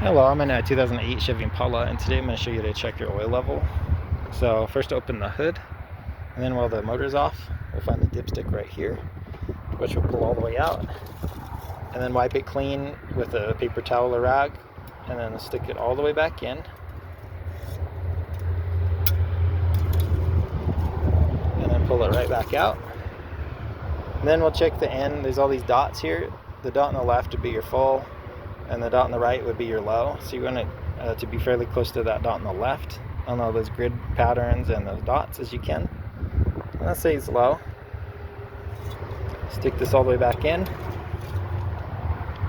Hello, I'm in a 2008 Chevy Impala, and today I'm going to show you how to check your oil level. So first open the hood, and then while the motor's off, we'll find the dipstick right here, which we'll pull all the way out, and then wipe it clean with a paper towel or rag, and then stick it all the way back in. And then pull it right back out. And then we'll check the end. There's all these dots here. The dot on the left would be your full, and the dot on the right would be your low. So you want it to be fairly close to that dot on the left on all those grid patterns and those dots as you can. And let's say it's low. Stick this all the way back in.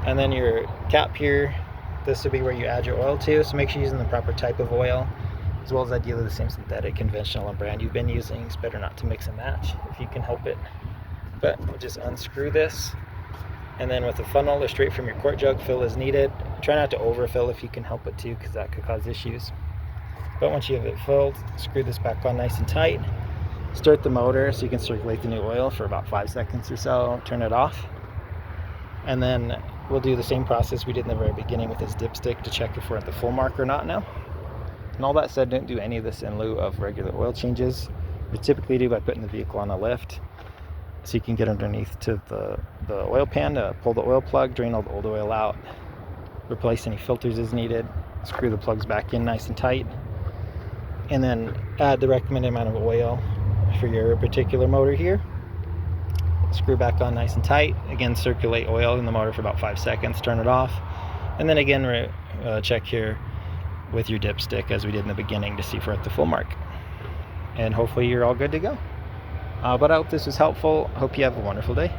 And then your cap here, this would be where you add your oil to. So make sure you're using the proper type of oil, as well as ideally the same synthetic, conventional, and brand you've been using. It's better not to mix and match if you can help it. But we'll just unscrew this. And then with a funnel or straight from your quart jug, fill as needed. Try not to overfill if you can help it too, because that could cause issues. But once you have it filled, screw this back on nice and tight. Start the motor so you can circulate the new oil for about 5 seconds or so. Turn it off. And then we'll do the same process we did in the very beginning with this dipstick to check if we're at the full mark or not now. And all that said, don't do any of this in lieu of regular oil changes. We typically do by putting the vehicle on a lift, so you can get underneath to the oil pan to pull the oil plug, drain all the old oil out, replace any filters as needed, screw the plugs back in nice and tight, and then add the recommended amount of oil for your particular motor here. Screw back on nice and tight. Again, circulate oil in the motor for about 5 seconds, turn it off, and then again check here with your dipstick as we did in the beginning to see if we're at the full mark. And hopefully you're all good to go. But I hope this was helpful. Hope you have a wonderful day.